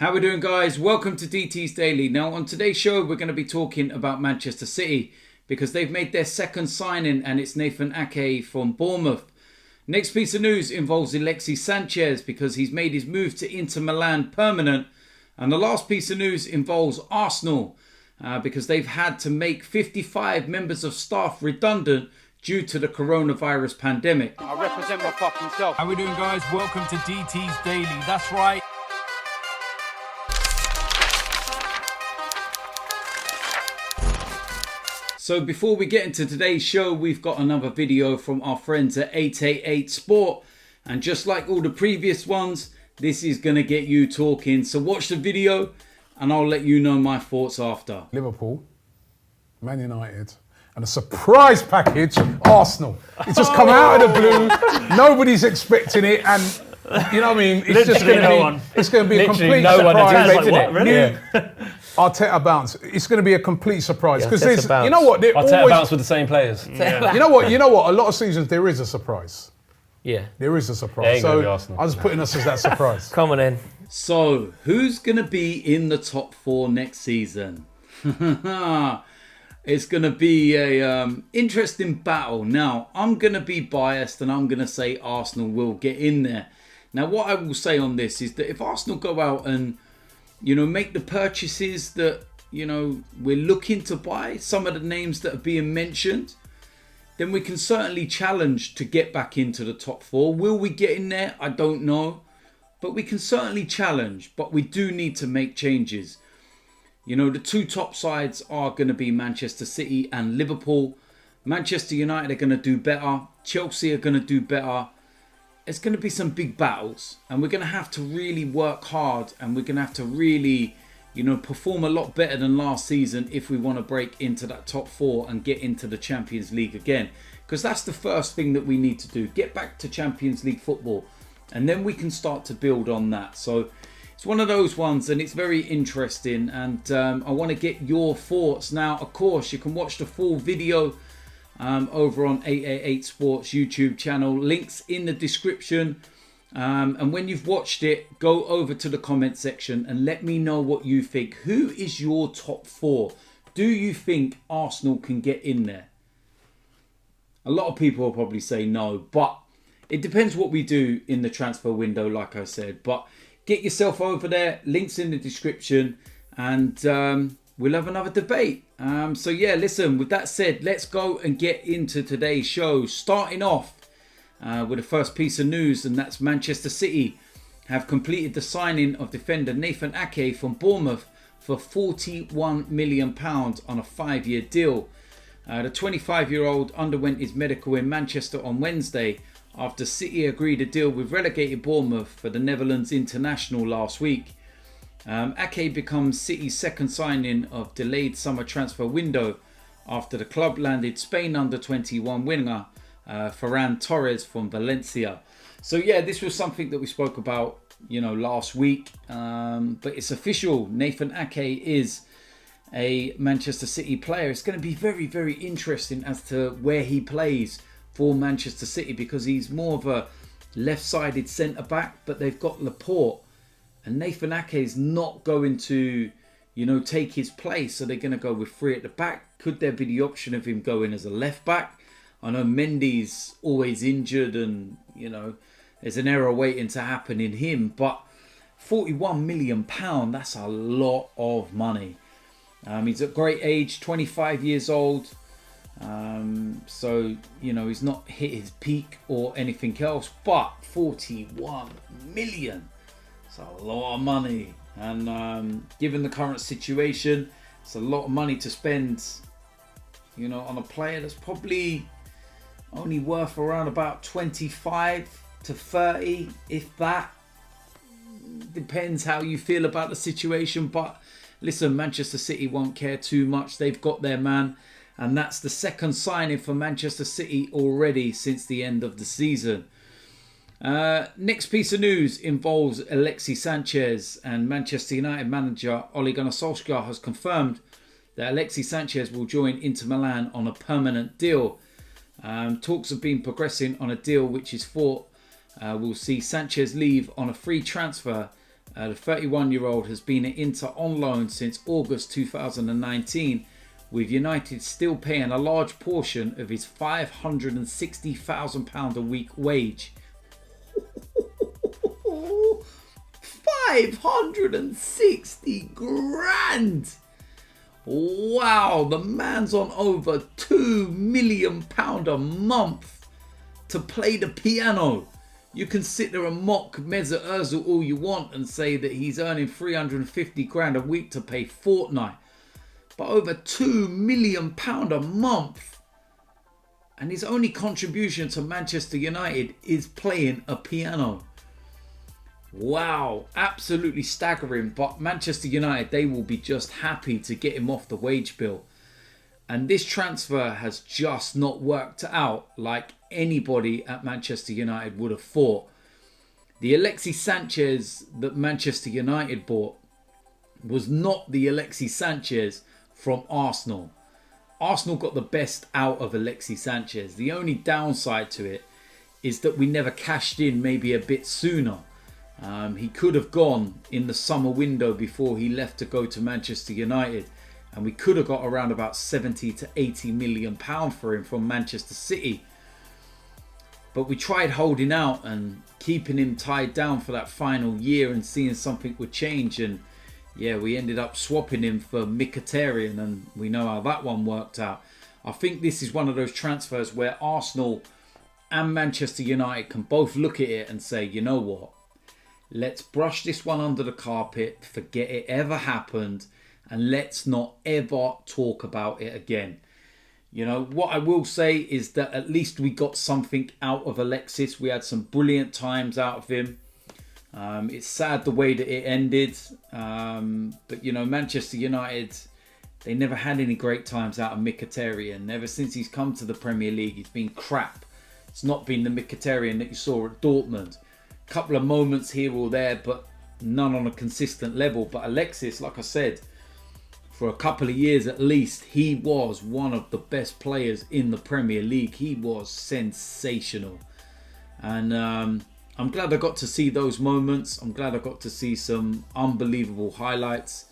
How we doing, guys? Welcome to DT's Daily. Now, on today's show, we're going to be talking about Manchester City because they've made their second signing and it's Nathan Ake from Bournemouth. Next piece of news involves Alexis Sanchez because he's made his move to Inter Milan permanent. And the last piece of news involves Arsenal because they've had to make 55 members of staff redundant due to the coronavirus pandemic. I represent my fucking self. How we doing, guys? Welcome to DT's Daily. That's right. So before we get into today's show, we've got another video from our friends at 888 Sport. And just like all the previous ones, this is going to get you talking. So watch the video and I'll let you know my thoughts after. Liverpool, Man United, and a surprise package, Arsenal. It's just come out of the blue. Nobody's expecting it. And you know what I mean? It's just going to be, it's going to be a complete surprise. Like, what, really? Yeah. Arteta bounce. It's going to be a complete surprise because Arteta you know what? Arteta bounce with the same players. Yeah. You know what? A lot of seasons there is a surprise. Yeah, there is a surprise. So I was putting us as that surprise. Come on in. So who's going to be in the top four next season? It's going to be a interesting battle. Now, I'm going to be biased and I'm going to say Arsenal will get in there. Now, what I will say on this is that if Arsenal go out and make the purchases that, we're looking to buy, some of the names that are being mentioned, then we can certainly challenge to get back into the top four. Will we get in there? I don't know. But we can certainly challenge. But we do need to make changes. The two top sides are going to be Manchester City and Liverpool. Manchester United are going to do better. Chelsea are going to do better. It's going to be some big battles. And we're going to have to really work hard. And we're going to have to really, perform a lot better than last season if we want to break into that top four and get into the Champions League again. Because that's the first thing that we need to do. Get back to Champions League football. And then we can start to build on that. So it's one of those ones and it's very interesting. And I want to get your thoughts. Now, of course, you can watch the full video over on 888 Sports YouTube channel. Links in the description. And when you've watched it, go over to the comment section and let me know what you think. Who is your top four? Do you think Arsenal can get in there? A lot of people will probably say no, but it depends what we do in the transfer window, like I said. But get yourself over there, links in the description, and we'll have another debate. So yeah, listen, with that said, let's go and get into today's show. Starting off with the first piece of news, and that's Manchester City have completed the signing of defender Nathan Ake from Bournemouth for £41 million on a 5-year deal. The 25-year-old underwent his medical in Manchester on Wednesday after City agreed a deal with relegated Bournemouth for the Netherlands international last week. Ake becomes City's second signing of delayed summer transfer window after the club landed Spain under-21 winger Ferran Torres from Valencia. So yeah, this was something that we spoke about, last week. But it's official. Nathan Ake is a Manchester City player. It's going to be very, very interesting as to where he plays for Manchester City because he's more of a left-sided centre-back, but they've got Laporte. And Nathan Ake is not going to, take his place. So they're going to go with three at the back. Could there be the option of him going as a left-back? I know Mendy's always injured and, there's an error waiting to happen in him. But £41 million, that's a lot of money. He's at great age, 25 years old. So, he's not hit his peak or anything else. But 41 million, it's a lot of money. And given the current situation, it's a lot of money to spend, on a player that's probably only worth around about 25 to 30, if that. Depends how you feel about the situation. But listen, Manchester City won't care too much. They've got their man. And that's the second signing for Manchester City already since the end of the season. Next piece of news involves Alexis Sanchez, and Manchester United manager Ole Gunnar Solskjaer has confirmed that Alexis Sanchez will join Inter Milan on a permanent deal. Talks have been progressing on a deal which is thought will see Sanchez leave on a free transfer The 31-year-old has been at Inter on loan since August 2019, with United still paying a large portion of his £560,000 a week wage. 560 grand! Wow, the man's on over £2 million a month to play the piano. You can sit there and mock Mesut Ozil all you want and say that he's earning 350 grand a week to pay Fortnite. But over £2 million a month. And his only contribution to Manchester United is playing a piano. Wow, absolutely staggering. But Manchester United, they will be just happy to get him off the wage bill. And this transfer has just not worked out like anybody at Manchester United would have thought. The Alexis Sanchez that Manchester United bought was not the Alexis Sanchez from Arsenal. Arsenal got the best out of Alexis Sanchez. The only downside to it is that we never cashed in maybe a bit sooner. He could have gone in the summer window before he left to go to Manchester United. And we could have got around about 70 to 80 million pound for him from Manchester City. But we tried holding out and keeping him tied down for that final year and seeing something would change. And yeah, we ended up swapping him for Mkhitaryan, and we know how that one worked out. I think this is one of those transfers where Arsenal and Manchester United can both look at it and say, you know what? Let's brush this one under the carpet, forget it ever happened, and let's not ever talk about it again. You know, what I will say is that at least we got something out of Alexis. We had some brilliant times out of him. It's sad the way that it ended. But, you know, Manchester United, they never had any great times out of Mkhitaryan. Ever since he's come to the Premier League, he's been crap. It's not been the Mkhitaryan that you saw at Dortmund. A couple of moments here or there, but none on a consistent level. But Alexis, like I said, for a couple of years at least, he was one of the best players in the Premier League. He was sensational. And I'm glad I got to see those moments. I'm glad I got to see some unbelievable highlights.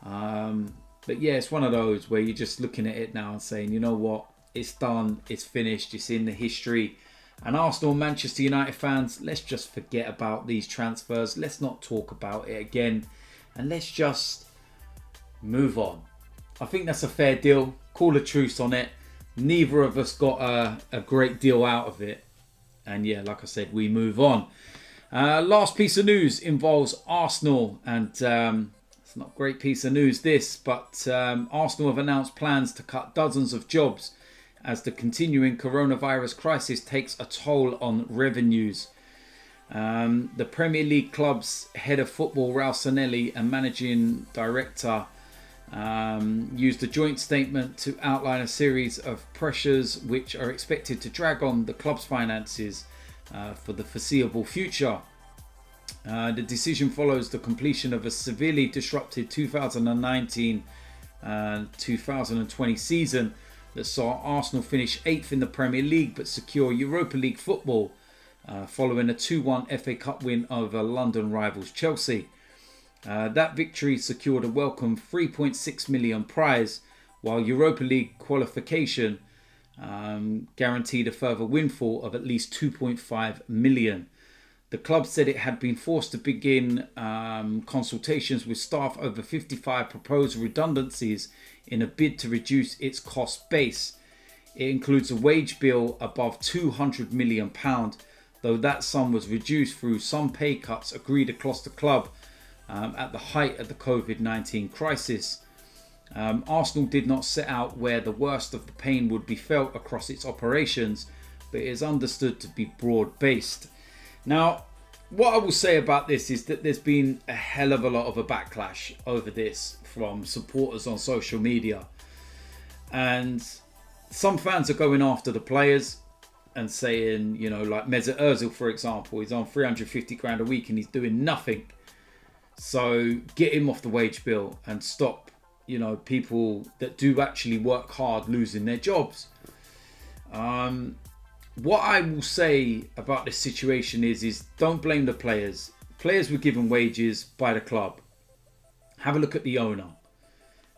But yeah, it's one of those where you're just looking at it now and saying, you know what? It's done. It's finished. It's in the history. And Arsenal and Manchester United fans, let's just forget about these transfers. Let's not talk about it again. And let's just move on. I think that's a fair deal. Call a truce on it. Neither of us got a great deal out of it. And yeah, like I said, we move on. Last piece of news involves Arsenal. And it's not a great piece of news this, but Arsenal have announced plans to cut dozens of jobs as the continuing coronavirus crisis takes a toll on revenues. The Premier League club's head of football, Raul Sanelli, and managing director used a joint statement to outline a series of pressures which are expected to drag on the club's finances for the foreseeable future. The decision follows the completion of a severely disrupted 2019-2020 season that saw Arsenal finish 8th in the Premier League but secure Europa League football following a 2-1 FA Cup win over London rivals Chelsea. That victory secured a welcome £3.6 million prize, while Europa League qualification guaranteed a further windfall of at least £2.5 million. The club said it had been forced to begin consultations with staff over 55 proposed redundancies in a bid to reduce its cost base. It includes a wage bill above £200 million, though that sum was reduced through some pay cuts agreed across the club at the height of the COVID-19 crisis. Arsenal did not set out where the worst of the pain would be felt across its operations, but it is understood to be broad-based. Now, what I will say about this is that there's been a hell of a lot of a backlash over this from supporters on social media. And some fans are going after the players and saying, you know, like Mesut Ozil, for example, he's on 350 grand a week and he's doing nothing. So get him off the wage bill and stop, you know, people that do actually work hard losing their jobs. What I will say about this situation is don't blame the players. players were given wages by the club. Have a look at the owner.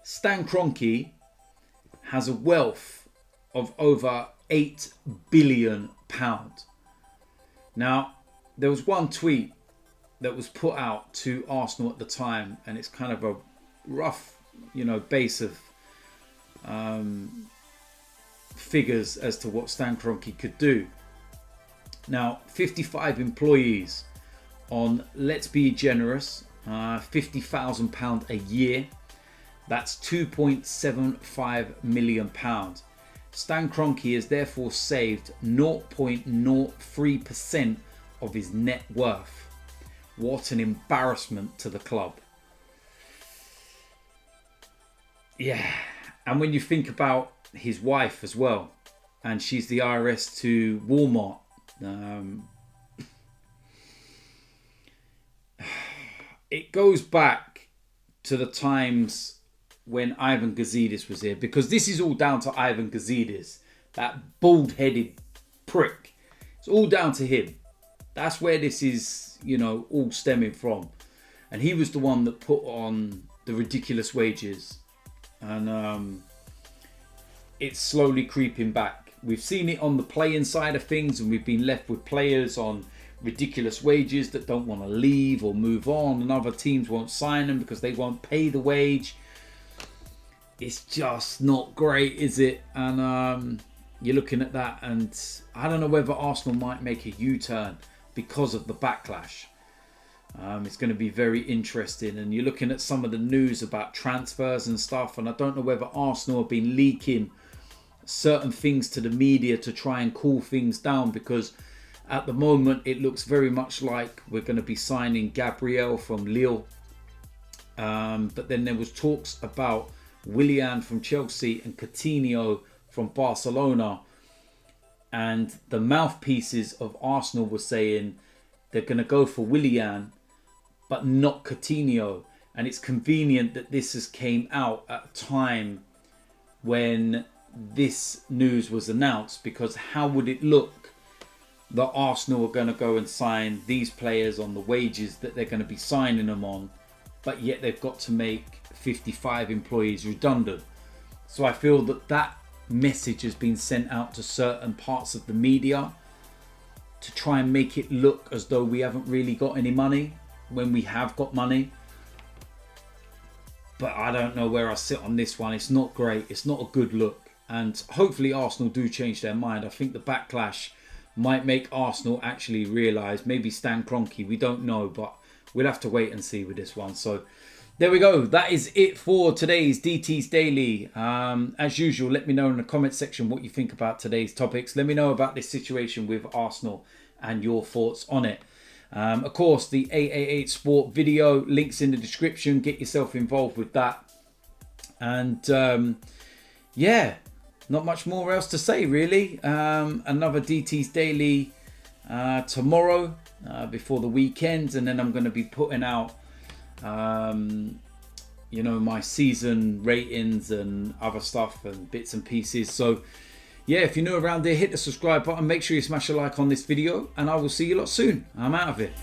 Stan Kroenke has a wealth of over £8 billion. Now, there was one tweet that was put out to Arsenal at the time, and it's kind of a rough, base of figures as to what Stan Kroenke could do. Now, 55 employees on, let's be generous, £50,000 a year. That's £2.75 million. Stan Kroenke has therefore saved 0.03% of his net worth. What an embarrassment to the club. Yeah, and when you think about his wife as well, and she's the heiress to Walmart. It goes back to the times when Ivan Gazidis was here, because this is all down to Ivan Gazidis, that bald-headed prick. It's all down to him. That's where this is, all stemming from. And he was the one that put on the ridiculous wages. And it's slowly creeping back. We've seen it on the playing side of things, and we've been left with players on ridiculous wages that don't want to leave or move on, and other teams won't sign them because they won't pay the wage. It's just not great, is it? And you're looking at that, and I don't know whether Arsenal might make a U-turn because of the backlash. It's going to be very interesting, and you're looking at some of the news about transfers and stuff, and I don't know whether Arsenal have been leaking certain things to the media to try and cool things down, because at the moment it looks very much like we're going to be signing Gabriel from Lille, but then there was talks about Willian from Chelsea and Coutinho from Barcelona, and the mouthpieces of Arsenal were saying they're going to go for Willian but not Coutinho. And it's convenient that this has came out at a time when this news was announced, because how would it look that Arsenal are going to go and sign these players on the wages that they're going to be signing them on, but yet they've got to make 55 employees redundant. So I feel that that message has been sent out to certain parts of the media to try and make it look as though we haven't really got any money when we have got money. But I don't know where I sit on this one. It's not great. It's not a good look. And hopefully Arsenal do change their mind. I think the backlash might make Arsenal actually realise, maybe Stan Kroenke, we don't know, but we'll have to wait and see with this one. So there we go. That is it for today's DT's Daily. As usual, let me know in the comment section what you think about today's topics. Let me know about this situation with Arsenal and your thoughts on it. Of course, the 888 Sport video, links in the description. Get yourself involved with that. And yeah, not much more else to say, really. Another DT's Daily tomorrow before the weekend. And then I'm going to be putting out my season ratings and other stuff and bits and pieces. So yeah, if you're new around here, hit the subscribe button, make sure you smash a like on this video, and I will see you lot soon. I'm out of it.